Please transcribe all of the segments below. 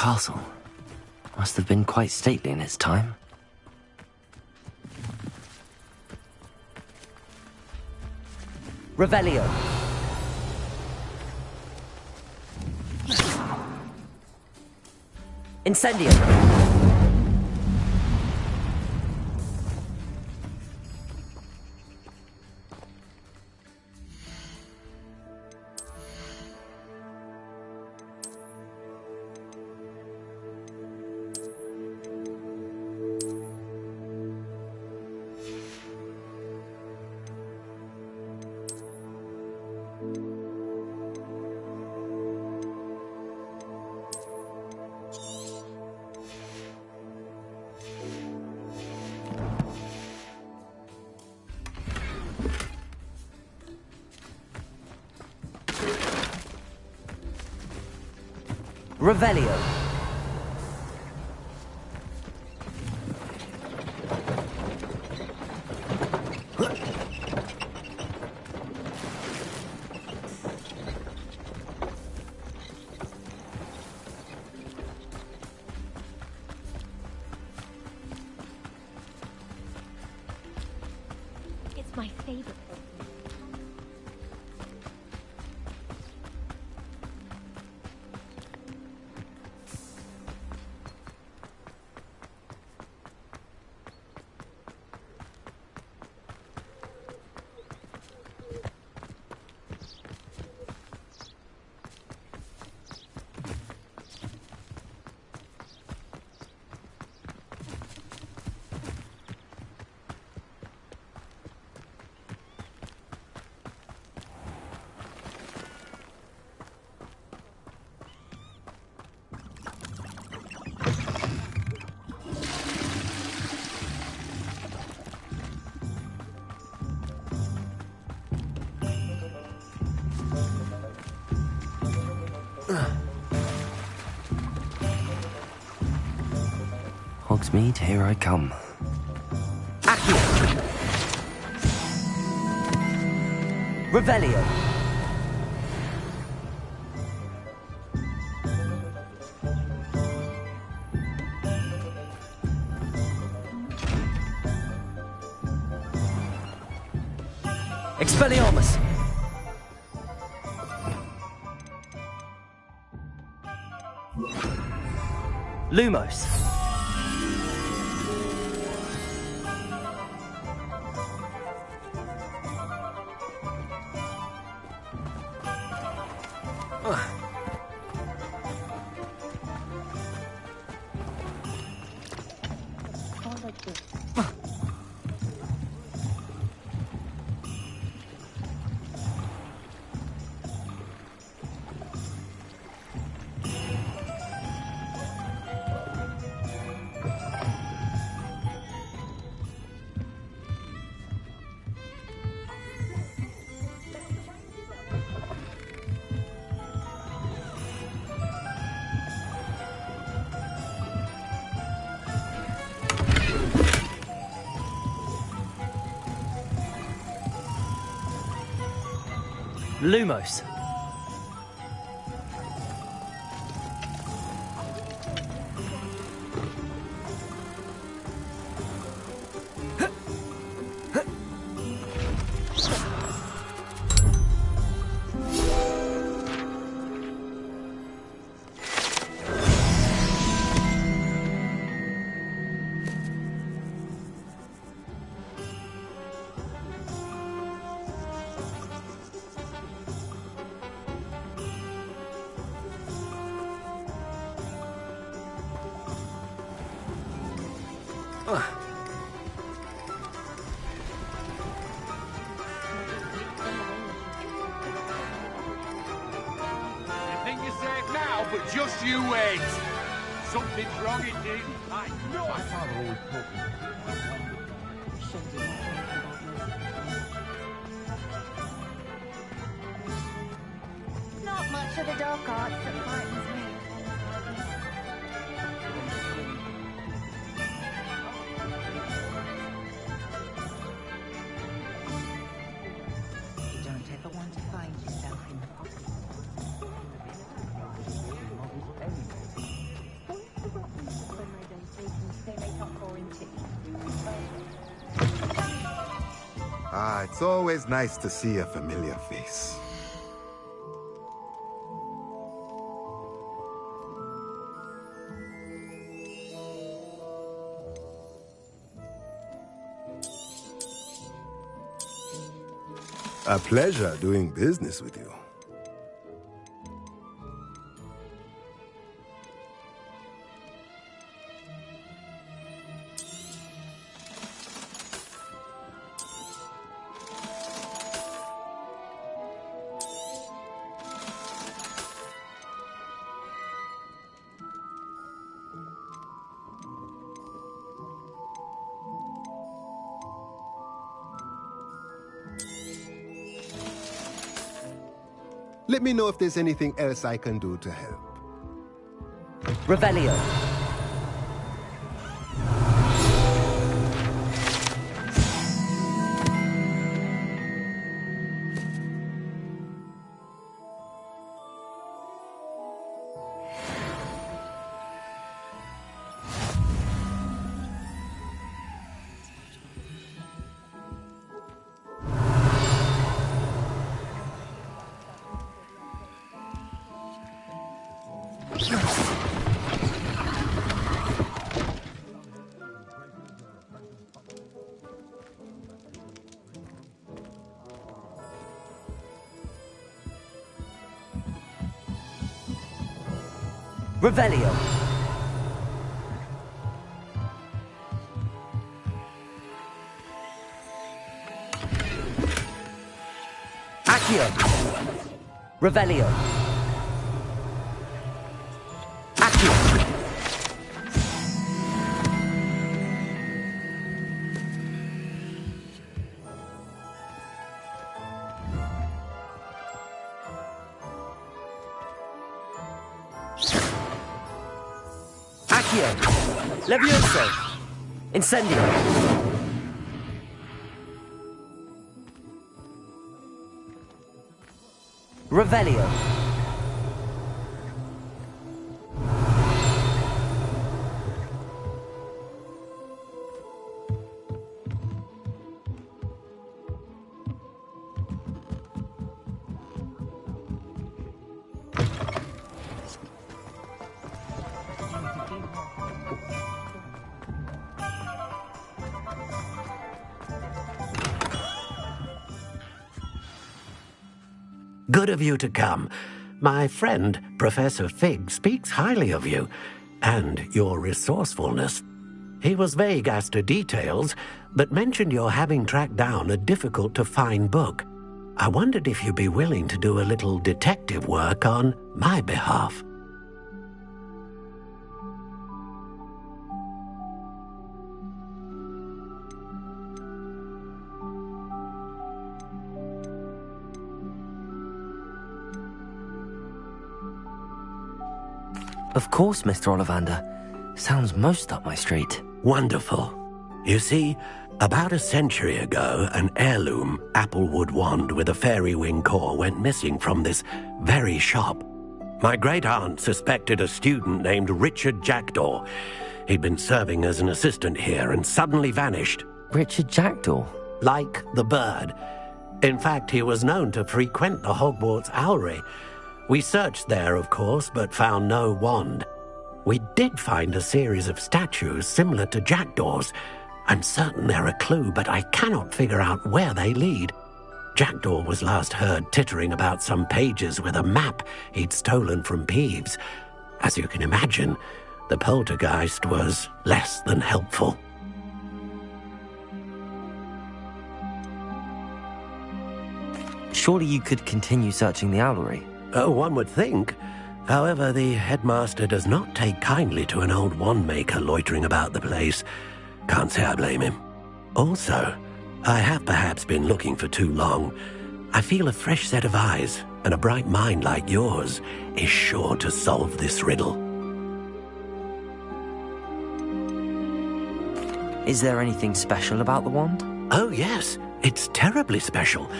castle. Must have been quite stately in its time. Revelio. Incendio. Revelio. It's my favorite. Hogsmeade, here I come. Accio. Revelio. Expelliarmus. Lumos. Lumos. But just you wait. Something's wrong indeed. I know. My father always taught me. Not much of the dark arts that frightens me. You don't ever want to find yourself in the pocket. It's always nice to see a familiar face. A pleasure doing business with you. Let me know if there's anything else I can do to help. Revelio. Revelio. Accio. Revelio. Accio. Accio. Levioso. Incendio. Revelio. Good of you to come. My friend, Professor Fig, speaks highly of you, and your resourcefulness. He was vague as to details, but mentioned your having tracked down a difficult-to-find book. I wondered if you'd be willing to do a little detective work on my behalf. Of course, Mr. Ollivander. Sounds most up my street. Wonderful. You see, about a century ago, an heirloom applewood wand with a fairy wing core went missing from this very shop. My great-aunt suspected a student named Richard Jackdaw. He'd been serving as an assistant here and suddenly vanished. Richard Jackdaw? Like the bird. In fact, he was known to frequent the Hogwarts Owlery. We searched there, of course, but found no wand. We did find a series of statues similar to Jackdaw's. I'm certain they're a clue, but I cannot figure out where they lead. Jackdaw was last heard tittering about some pages with a map he'd stolen from Peeves. As you can imagine, the poltergeist was less than helpful. Surely you could continue searching the owlery. Oh, one would think. However, the headmaster does not take kindly to an old wand maker loitering about the place. Can't say I blame him. Also, I have perhaps been looking for too long. I feel a fresh set of eyes and a bright mind like yours is sure to solve this riddle. Is there anything special about the wand? Oh, yes. It's terribly special.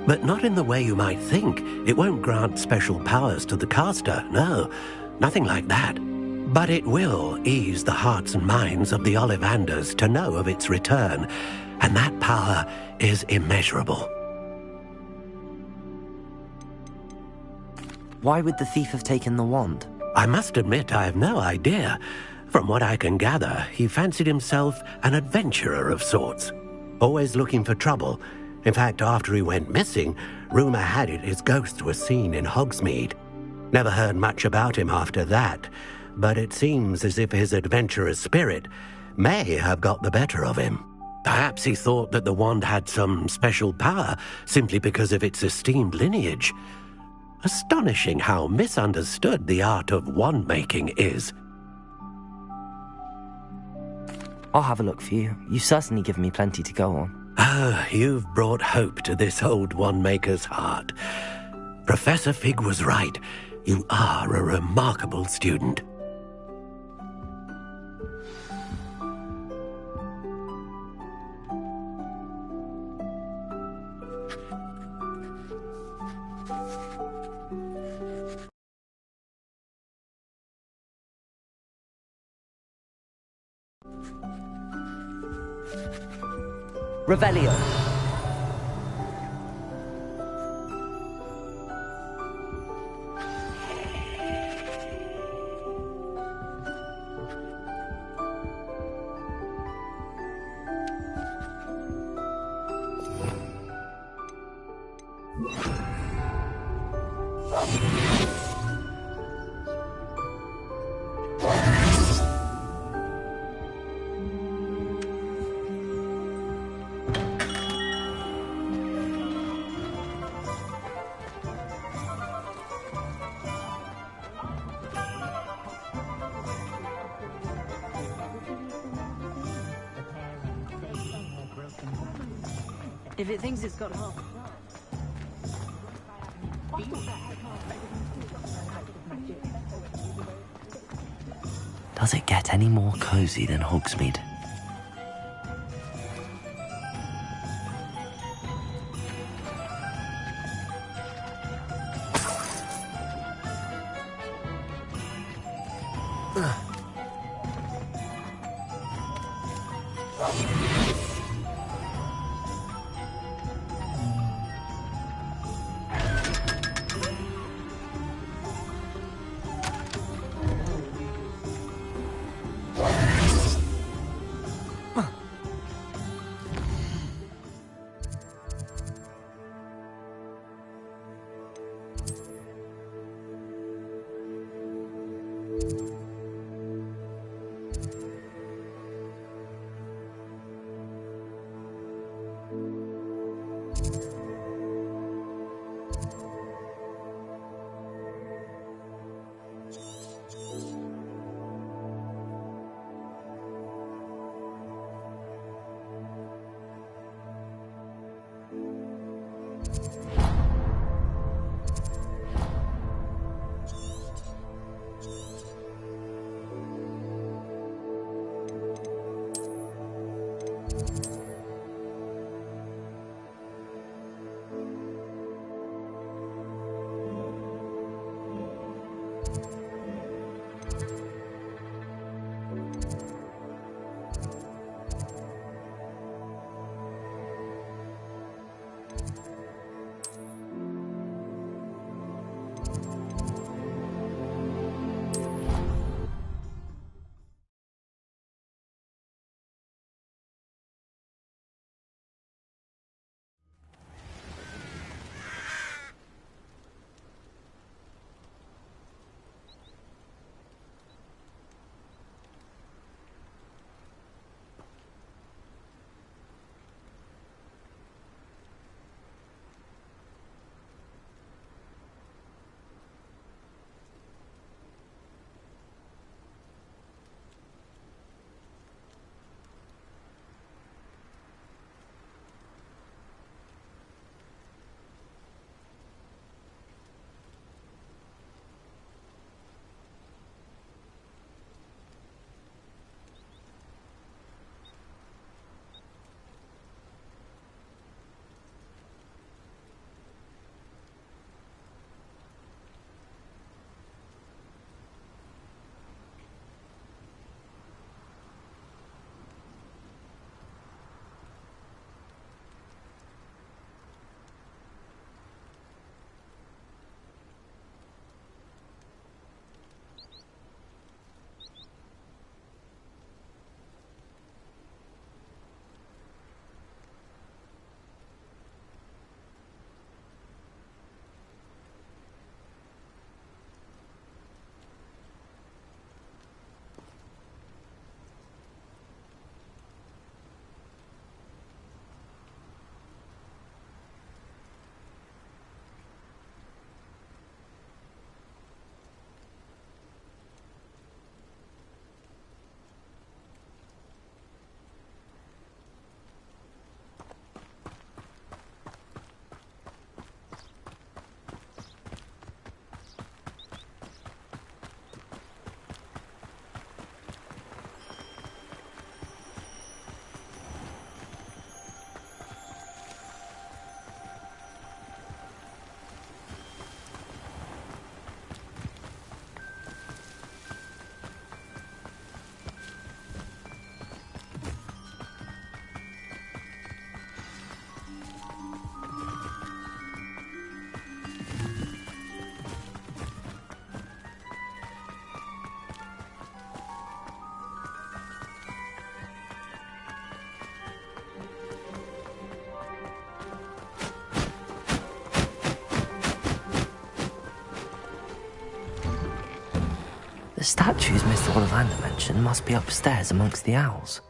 But not in the way you might think. It won't grant special powers to the caster, no. Nothing like that. But it will ease the hearts and minds of the Ollivanders to know of its return, and that power is immeasurable. Why would the thief have taken the wand? I must admit I have no idea. From what I can gather, he fancied himself an adventurer of sorts, always looking for trouble. In fact, after he went missing, rumour had it his ghost was seen in Hogsmeade. Never heard much about him after that, but it seems as if his adventurous spirit may have got the better of him. Perhaps he thought that the wand had some special power simply because of its esteemed lineage. Astonishing how misunderstood the art of wand-making is. I'll have a look for you. You've certainly given me plenty to go on. Ah, you've brought hope to this old wand-maker's heart. Professor Fig was right. You are a remarkable student. Revelio. If it thinks it's got half. Does it get any more cozy than Hogsmeade? The statues Mr. Ollivander mentioned must be upstairs amongst the owls.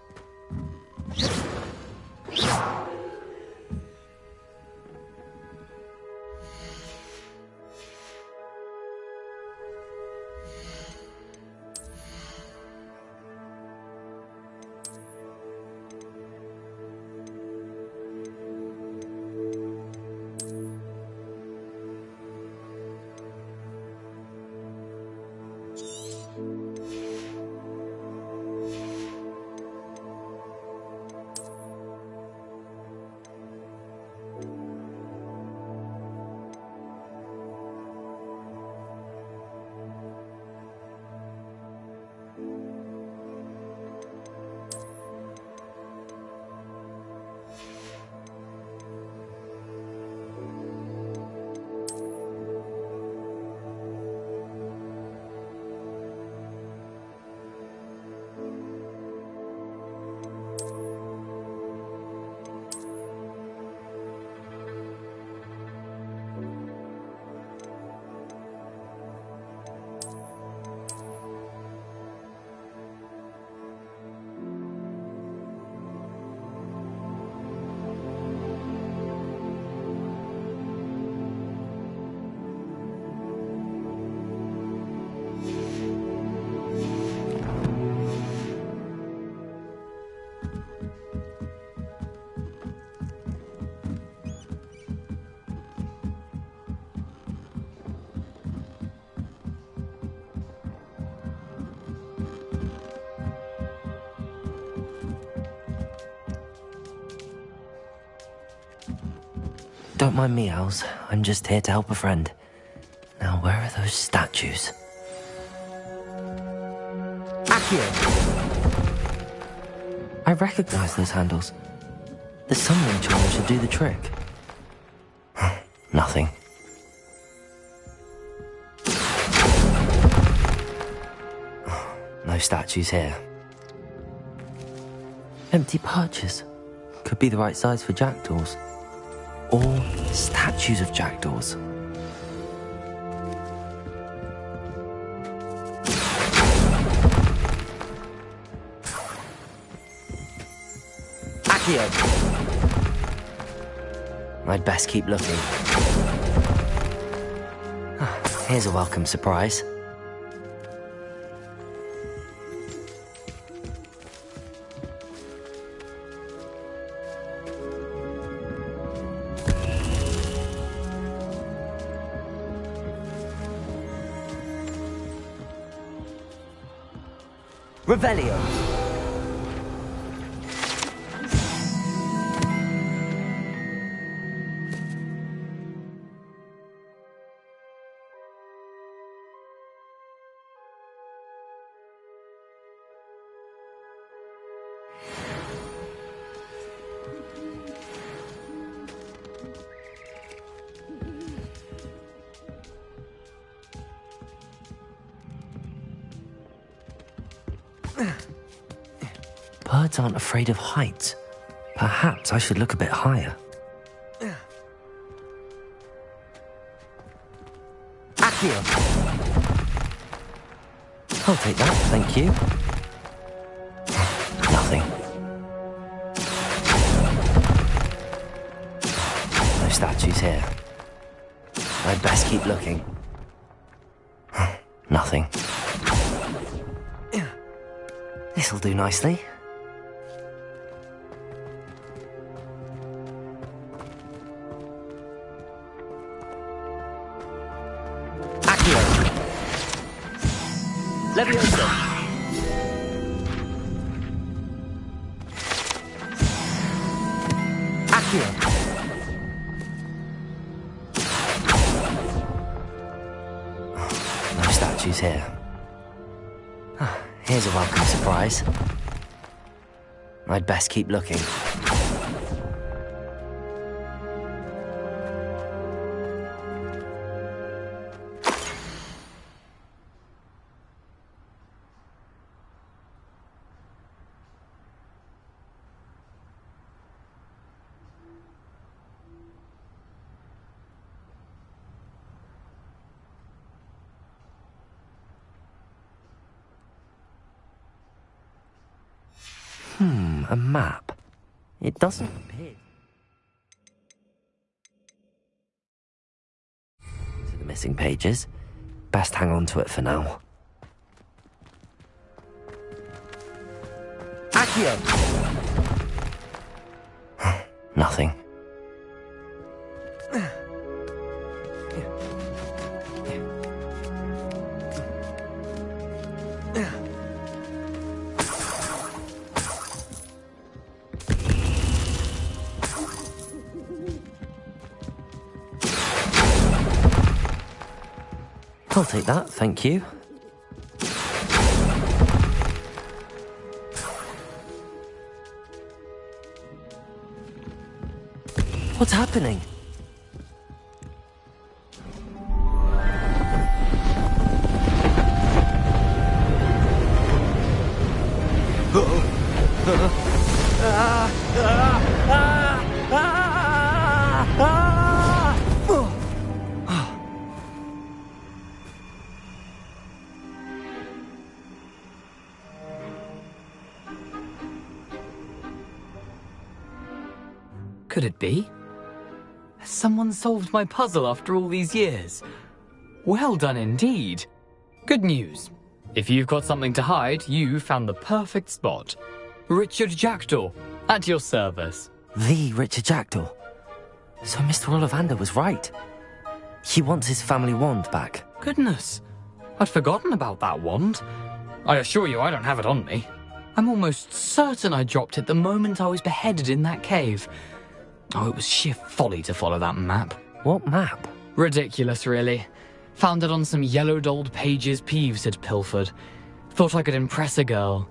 Don't mind me, owls. I'm just here to help a friend. Now, where are those statues? Accio! I recognize those handles. The summoning charm should do the trick. Nothing. No statues here. Empty perches. Could be the right size for jackdaws. Or statues of jackdaws. Accio! I'd best keep looking. Here's a welcome surprise. Revelio! Birds aren't afraid of heights. Perhaps I should look a bit higher. Accio! I'll take that, thank you. Nothing. No statues here. I'd best keep looking. Nothing. This'll do nicely. Accio! Leviosa! Accio! No statues here. Here's a welcome surprise. I'd best keep looking. A map. It doesn't appear to the missing pages. Best hang on to it for now. Accio! Nothing. I'll take that, thank you. What's happening? Could it be? Has someone solved my puzzle after all these years? Well done indeed. Good news. If you've got something to hide, you found the perfect spot. Richard Jackdaw, at your service. The Richard Jackdaw. So Mr. Ollivander was right. He wants his family wand back. Goodness, I'd forgotten about that wand. I assure you I don't have it on me. I'm almost certain I dropped it the moment I was beheaded in that cave. Oh, it was sheer folly to follow that map. What map? Ridiculous, really. Found it on some yellowed old pages Peeves had pilfered. Thought I could impress a girl.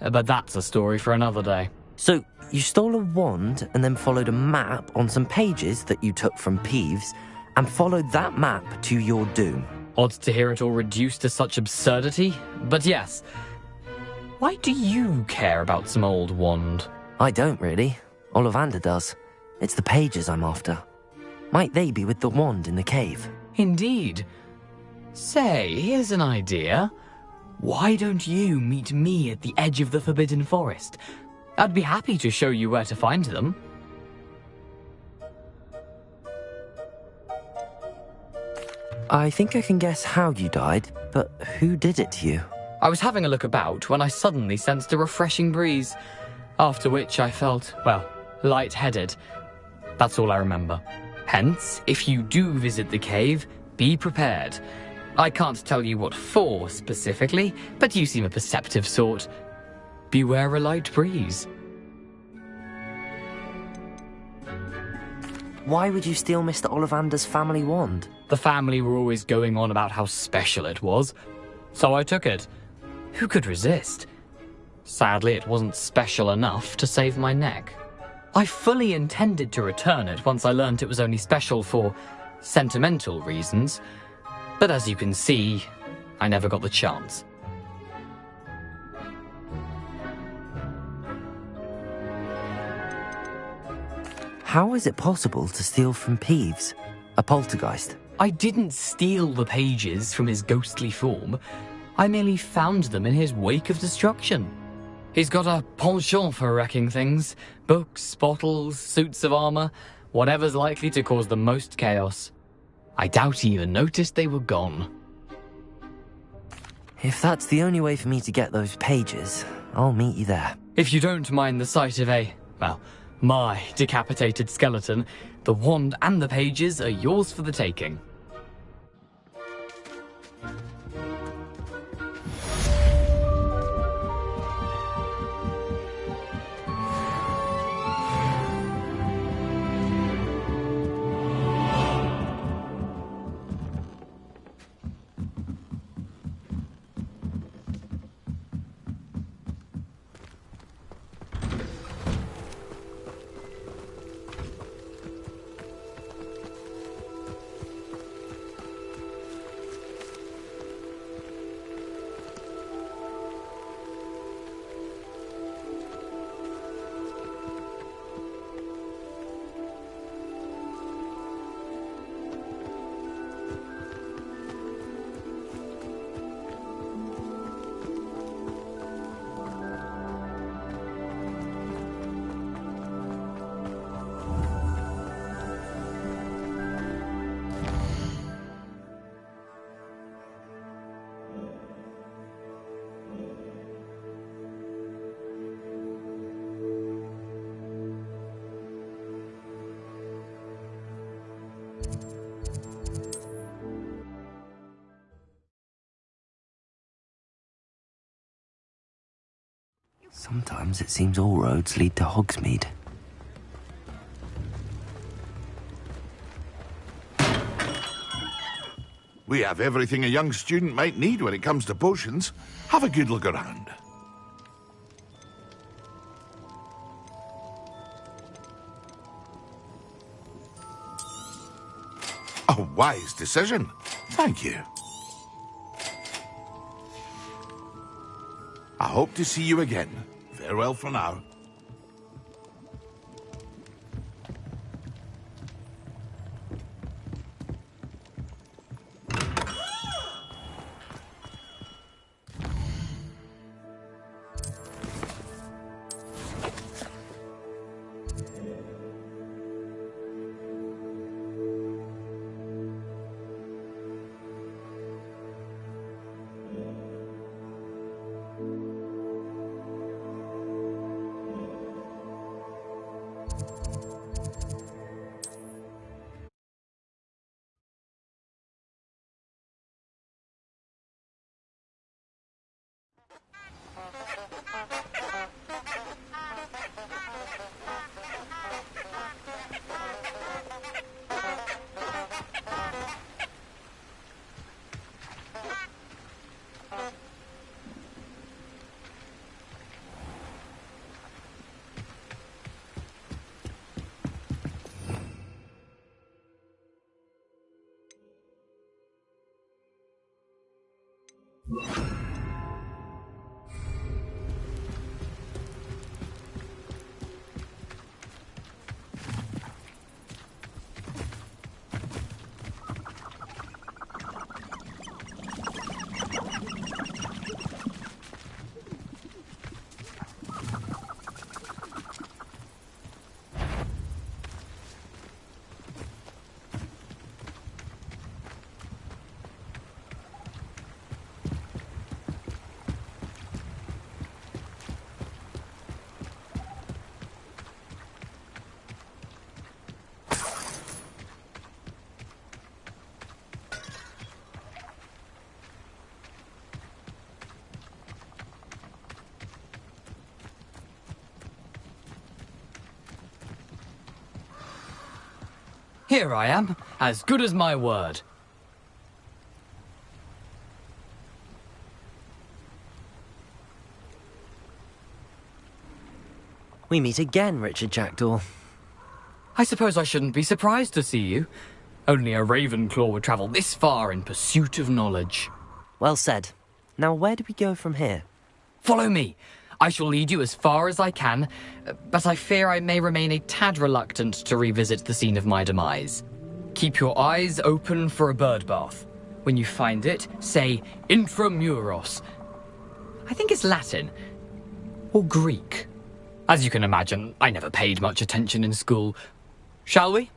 But that's a story for another day. So, you stole a wand and then followed a map on some pages that you took from Peeves and followed that map to your doom. Odd to hear it all reduced to such absurdity, but yes. Why do you care about some old wand? I don't really. Ollivander does. It's the pages I'm after. Might they be with the wand in the cave? Indeed. Say, here's an idea. Why don't you meet me at the edge of the Forbidden Forest? I'd be happy to show you where to find them. I think I can guess how you died, but who did it to you? I was having a look about when I suddenly sensed a refreshing breeze, after which I felt, well, lightheaded. That's all I remember. Hence, if you do visit the cave, be prepared. I can't tell you what for specifically, but you seem a perceptive sort. Beware a light breeze. Why would you steal Mr. Ollivander's family wand? The family were always going on about how special it was, so I took it. Who could resist? Sadly, it wasn't special enough to save my neck. I fully intended to return it once I learned it was only special for sentimental reasons, but as you can see, I never got the chance. How is it possible to steal from Peeves, a poltergeist? I didn't steal the pages from his ghostly form. I merely found them in his wake of destruction. He's got a penchant for wrecking things. Books, bottles, suits of armor, whatever's likely to cause the most chaos. I doubt he even noticed they were gone. If that's the only way for me to get those pages, I'll meet you there. If you don't mind the sight of my decapitated skeleton, the wand and the pages are yours for the taking. Sometimes it seems all roads lead to Hogsmeade. We have everything a young student might need when it comes to potions. Have a good look around. A wise decision. Thank you. I hope to see you again. Farewell for now. Here I am, as good as my word. We meet again, Richard Jackdaw. I suppose I shouldn't be surprised to see you. Only a Ravenclaw would travel this far in pursuit of knowledge. Well said. Now where do we go from here? Follow me. I shall lead you as far as I can, but I fear I may remain a tad reluctant to revisit the scene of my demise. Keep your eyes open for a bird bath. When you find it, say intramuros. I think it's Latin. Or Greek. As you can imagine, I never paid much attention in school. Shall we?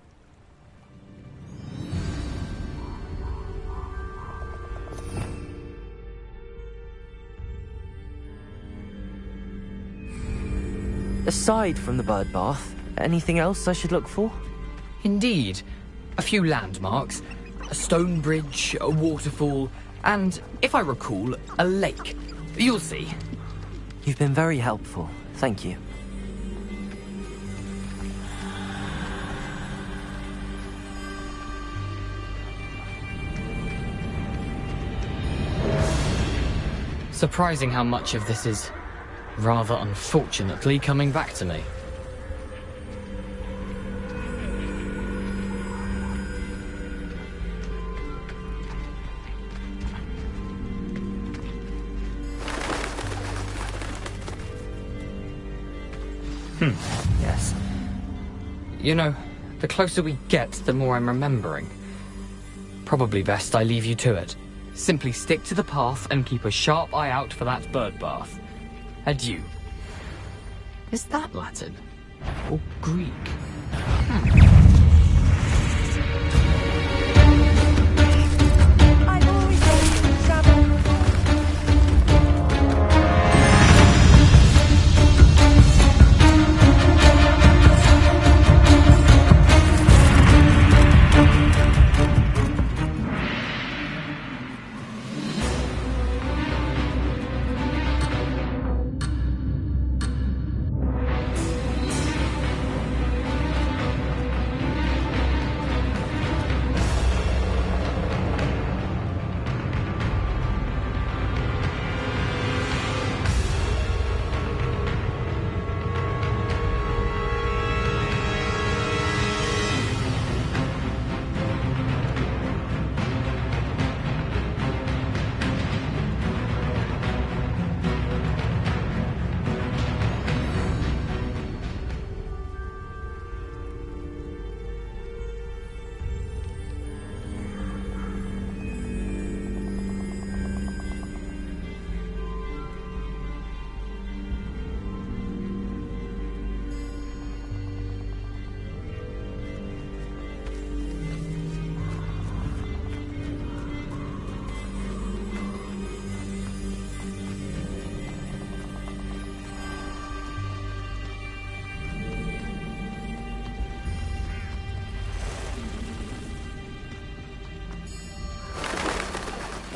Aside from the bird bath, anything else I should look for? Indeed. A few landmarks, a stone bridge, a waterfall, and, if I recall, a lake. You'll see. You've been very helpful. Thank you. Surprising how much of this is, rather unfortunately, coming back to me. Yes. You know, the closer we get, the more I'm remembering. Probably best I leave you to it. Simply stick to the path and keep a sharp eye out for that bird bath. Adieu. Is that Latin? Or Greek? I've always wanted to travel.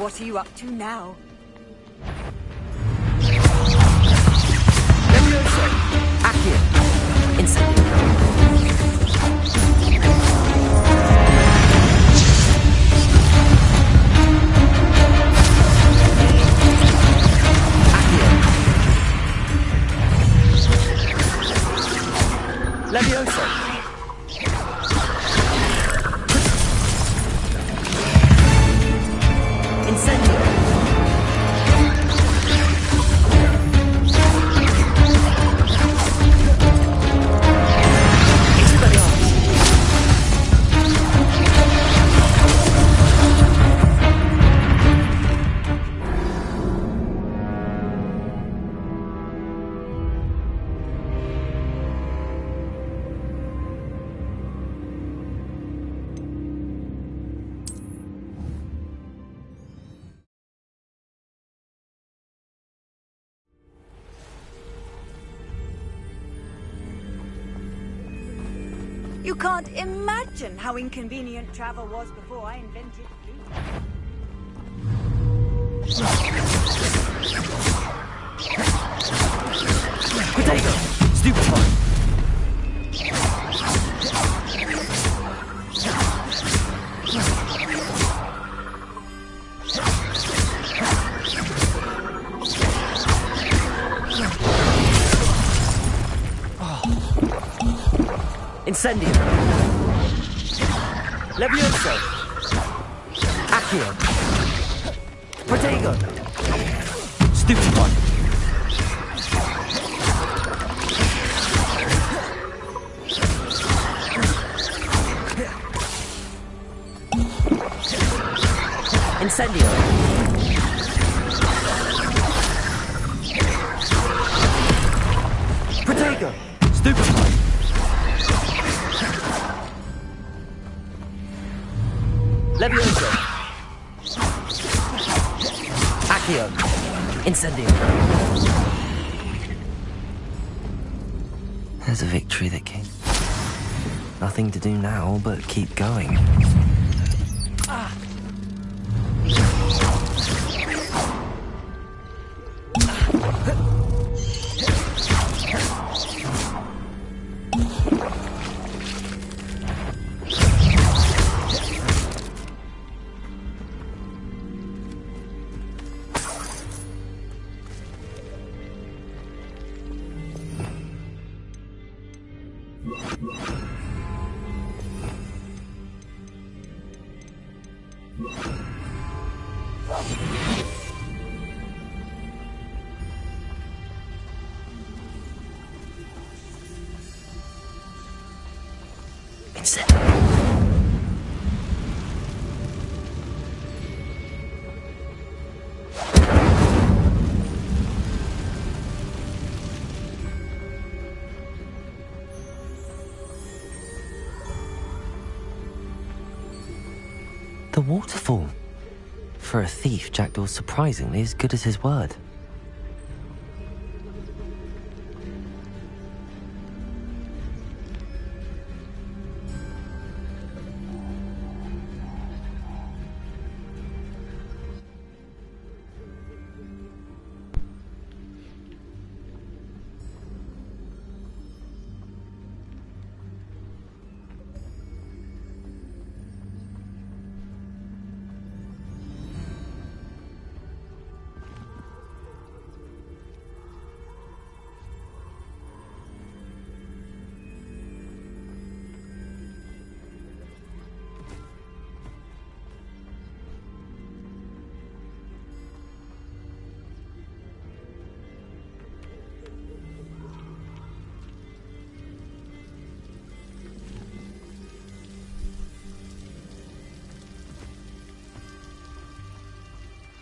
What are you up to now? Levioso! Accio! Incendio! Accio! Levioso! Incendio! You can't imagine how inconvenient travel was before I invented fleet. Potato! Stupefy! Incendio! Levioso! Accio! Protego! Stupefy! Incendio! Protego! Stupefy! Levioso! Accio! Incendio! There's a victory that came. Nothing to do now but keep going. The waterfall. For a thief, Jackdaw's surprisingly as good as his word.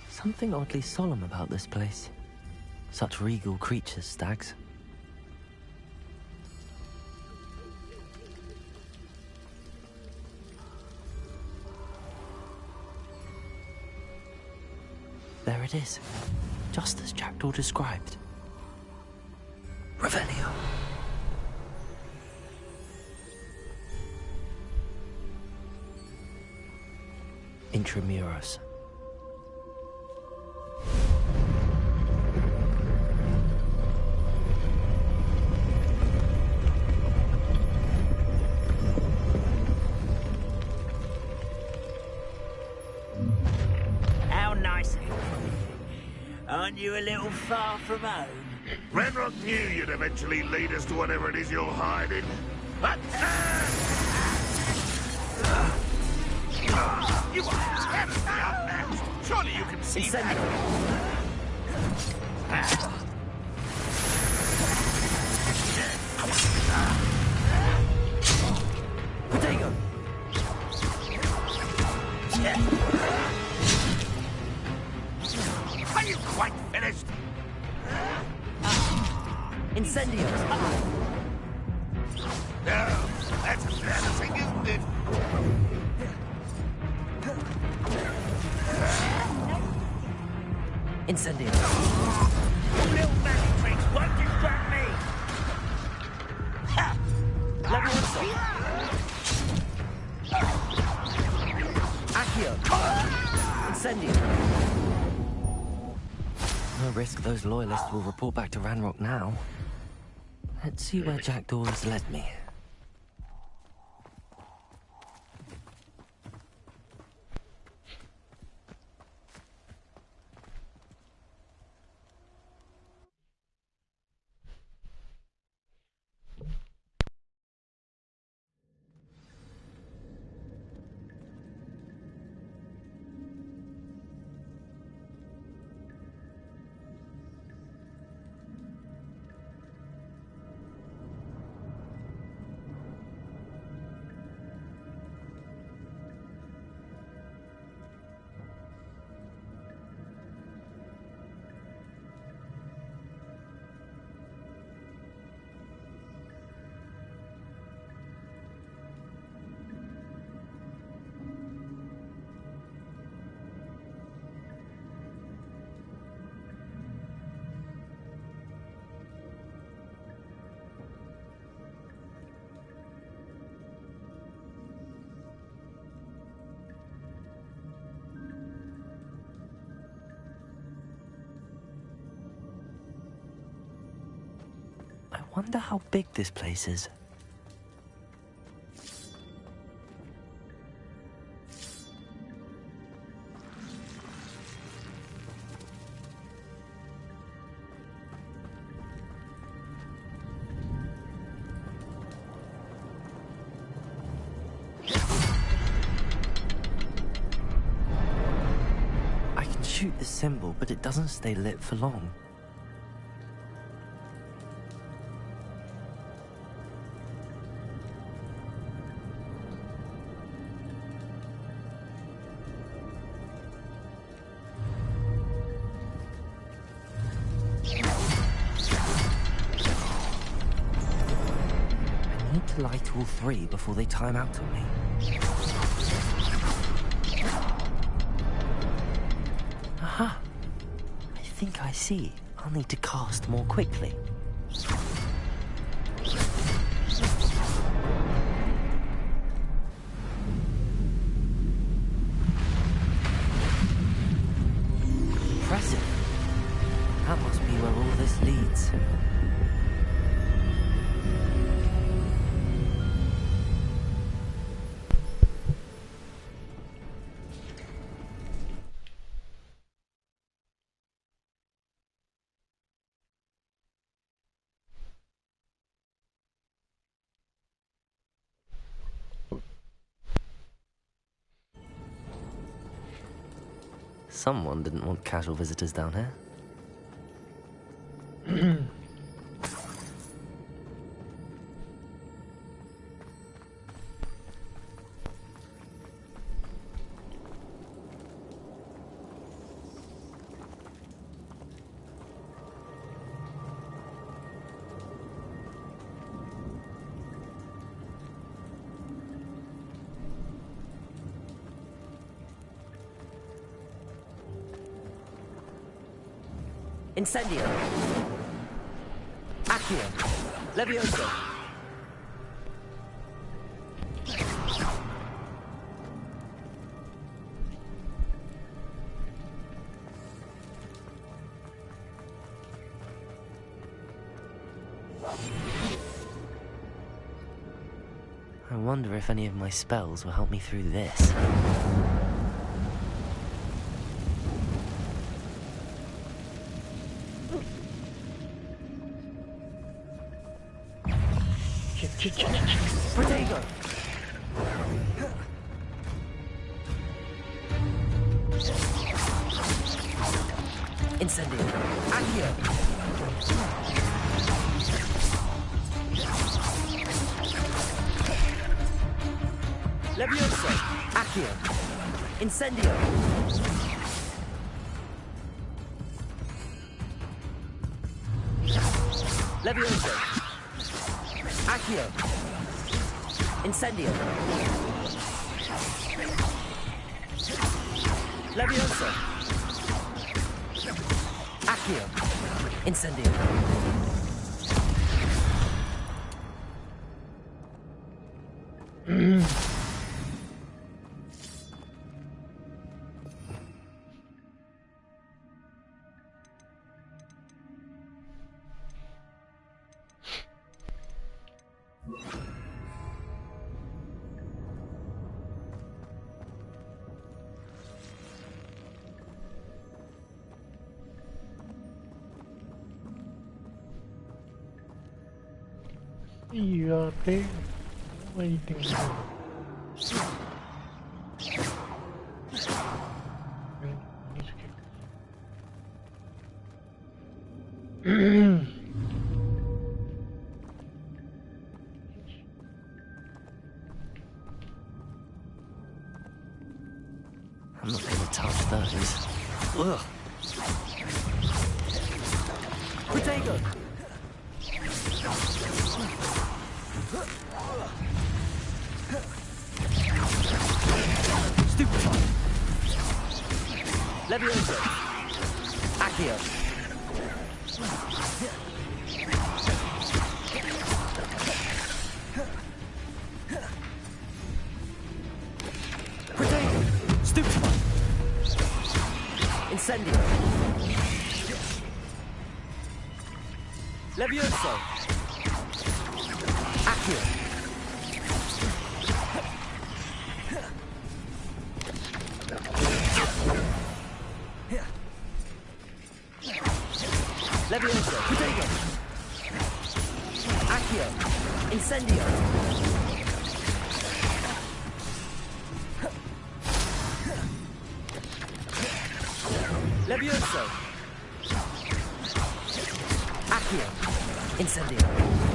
Something oddly solemn about this place. Such regal creatures, stags. There it is, just as Jackdaw described. Revelio. Intramuros. Aren't you a little far from home? Renrock knew you'd eventually lead us to whatever it is you're hiding. But you are terribly unmatched. Surely you can see that. Potato! Are you quite finished? Incendio! No, that's embarrassing, isn't it? Incendio! Little magic tricks won't distract me! Ha! Levioso! Accio! Incendio! No risk those loyalists will report back to Ranrock now. Let's see where Jackdaw has led me. I wonder how big this place is. I can shoot the symbol, but it doesn't stay lit for long. To light all three before they time out on me. Aha! I think I see. I'll need to cast more quickly. Impressive. That must be where all this leads. Someone didn't want casual visitors down here. Incendio! Accio! Levioso! I wonder if any of my spells will help me through this. Protego! Incendio! Accio! Levioso! Accio! Incendio! Levioso! Accio! Incendio! Levioso! Accio! Incendio! Iya, teh. Waiting. I'm not gonna touch those. Ugh. Protego! Stupefy! Levioso! Accio! Protego! Stupefy! Incendio! Levioso! Accio! Levioso! Protego! Accio! Incendio! Levioso! Accio! Incendio!